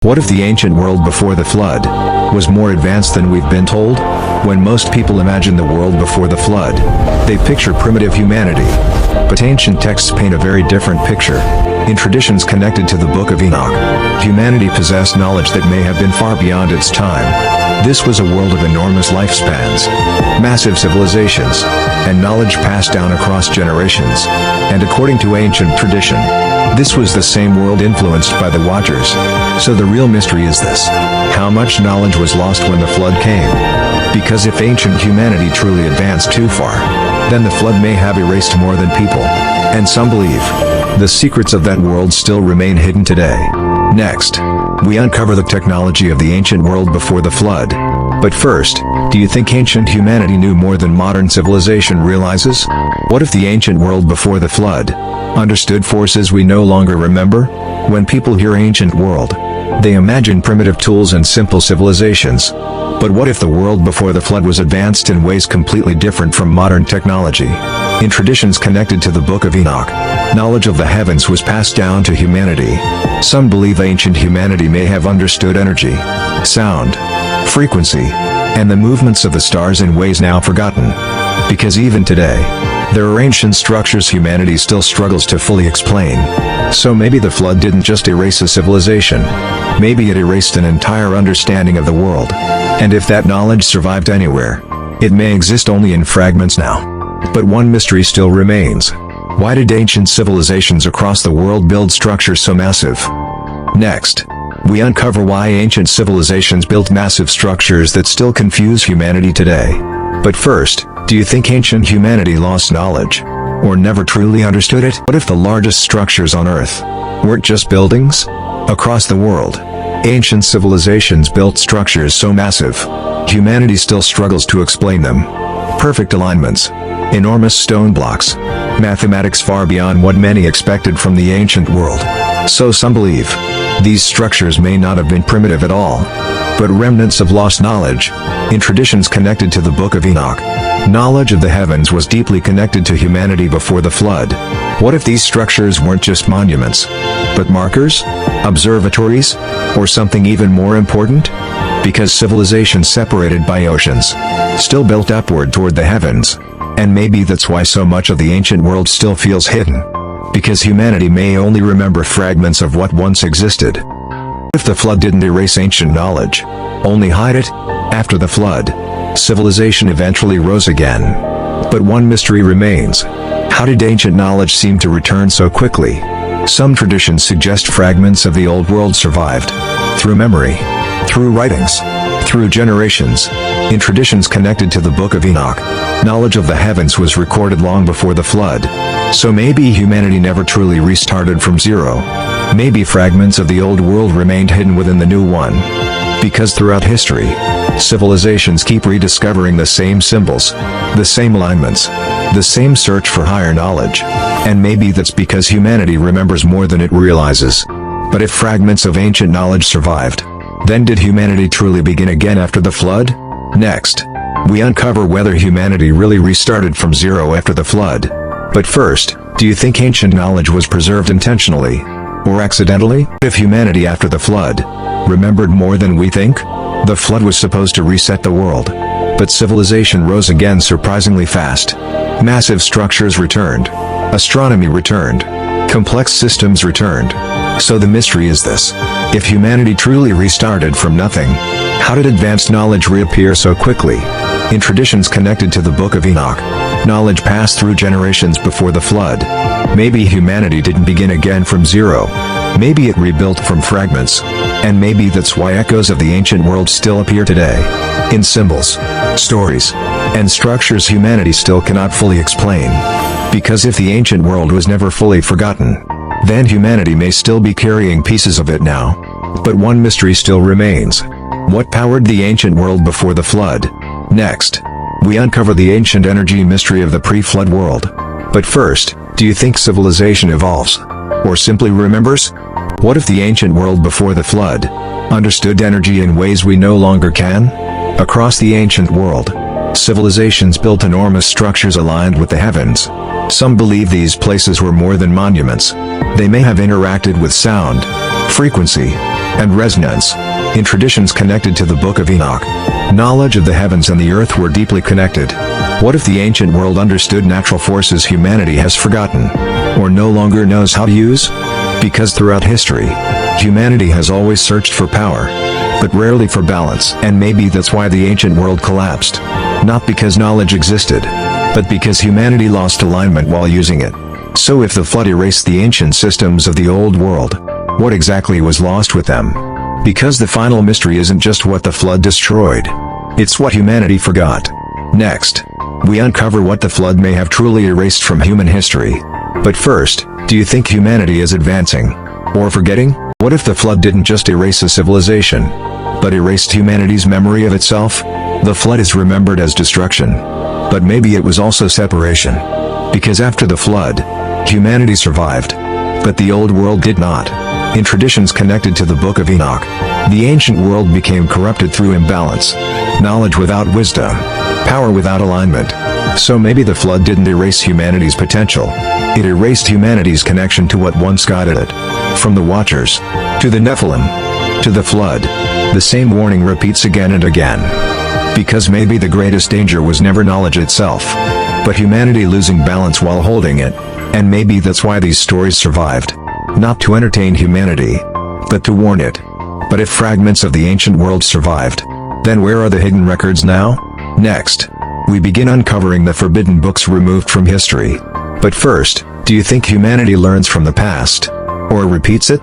What if the ancient world before the flood was more advanced than we've been told? When most people imagine the world before the flood, they picture primitive humanity. But ancient texts paint a very different picture. In traditions connected to the Book of Enoch, humanity possessed knowledge that may have been far beyond its time. This was a world of enormous lifespans, massive civilizations, and knowledge passed down across generations. And according to ancient tradition, this was the same world influenced by the Watchers. So the real mystery is this: how much knowledge was lost when the flood came? Because if ancient humanity truly advanced too far, then the flood may have erased more than people. And some believe the secrets of that world still remain hidden today. Next, we uncover the technology of the ancient world before the flood. But first, do you think ancient humanity knew more than modern civilization realizes? What if the ancient world before the flood understood forces we no longer remember? When people hear ancient world, they imagine primitive tools and simple civilizations. But what if the world before the flood was advanced in ways completely different from modern technology? In traditions connected to the Book of Enoch, knowledge of the heavens was passed down to humanity. Some believe ancient humanity may have understood energy, sound, frequency, and the movements of the stars in ways now forgotten. Because even today, there are ancient structures humanity still struggles to fully explain. So maybe the flood didn't just erase a civilization. Maybe it erased an entire understanding of the world. And if that knowledge survived anywhere, it may exist only in fragments now. But one mystery still remains. Why did ancient civilizations across the world build structures so massive? Next, we uncover why ancient civilizations built massive structures that still confuse humanity today. But first, do you think ancient humanity lost knowledge, or never truly understood it? What if the largest structures on Earth weren't just buildings? Across the world, ancient civilizations built structures so massive, humanity still struggles to explain them. Perfect alignments, enormous stone blocks, mathematics far beyond what many expected from the ancient world. So some believe these structures may not have been primitive at all, but remnants of lost knowledge. In traditions connected to the Book of Enoch, knowledge of the heavens was deeply connected to humanity before the flood. What if these structures weren't just monuments, but markers, observatories, or something even more important? Because civilizations separated by oceans still built upward toward the heavens. And maybe that's why so much of the ancient world still feels hidden. Because humanity may only remember fragments of what once existed. If the flood didn't erase ancient knowledge, only hide it, after the flood, civilization eventually rose again. But one mystery remains. How did ancient knowledge seem to return so quickly? Some traditions suggest fragments of the old world survived. Through memory, through writings, through generations. In traditions connected to the Book of Enoch, knowledge of the heavens was recorded long before the flood. So maybe humanity never truly restarted from zero. Maybe fragments of the old world remained hidden within the new one. Because throughout history, civilizations keep rediscovering the same symbols, the same alignments, the same search for higher knowledge. And maybe that's because humanity remembers more than it realizes. But if fragments of ancient knowledge survived, then did humanity truly begin again after the flood? Next, we uncover whether humanity really restarted from zero after the flood. But first, do you think ancient knowledge was preserved intentionally, or accidentally? If humanity after the flood remembered more than we think? The flood was supposed to reset the world, but civilization rose again surprisingly fast. Massive structures returned, astronomy returned, complex systems returned. So the mystery is this: if humanity truly restarted from nothing, how did advanced knowledge reappear so quickly? In traditions connected to the Book of Enoch, knowledge passed through generations before the flood. Maybe humanity didn't begin again from zero. Maybe it rebuilt from fragments. And maybe that's why echoes of the ancient world still appear today. In symbols, stories, and structures humanity still cannot fully explain. Because if the ancient world was never fully forgotten, then humanity may still be carrying pieces of it now. But one mystery still remains. What powered the ancient world before the flood? Next, we uncover the ancient energy mystery of the pre-flood world. But first, do you think civilization evolves, or simply remembers? What if the ancient world before the flood understood energy in ways we no longer can? Across the ancient world, civilizations built enormous structures aligned with the heavens. Some believe these places were more than monuments. They may have interacted with sound, frequency, and resonance. In traditions connected to the Book of Enoch, knowledge of the heavens and the earth were deeply connected. What if the ancient world understood natural forces humanity has forgotten, or no longer knows how to use? Because throughout history, humanity has always searched for power, but rarely for balance. And maybe that's why the ancient world collapsed. Not because knowledge existed, but because humanity lost alignment while using it. So if the flood erased the ancient systems of the old world, what exactly was lost with them? Because the final mystery isn't just what the flood destroyed, it's what humanity forgot. Next, we uncover what the flood may have truly erased from human history. But first, do you think humanity is advancing, or forgetting? What if the flood didn't just erase a civilization, but erased humanity's memory of itself? The flood is remembered as destruction, but maybe it was also separation. Because after the flood, humanity survived, but the old world did not. In traditions connected to the Book of Enoch, the ancient world became corrupted through imbalance, knowledge without wisdom, power without alignment. So maybe the flood didn't erase humanity's potential, it erased humanity's connection to what once guided it. From the Watchers, to the Nephilim, to the flood, the same warning repeats again and again. Because maybe the greatest danger was never knowledge itself, but humanity losing balance while holding it. And maybe that's why these stories survived. Not to entertain humanity, but to warn it. But if fragments of the ancient world survived, then where are the hidden records now? Next, we begin uncovering the forbidden books removed from history. But first, do you think humanity learns from the past, or repeats it?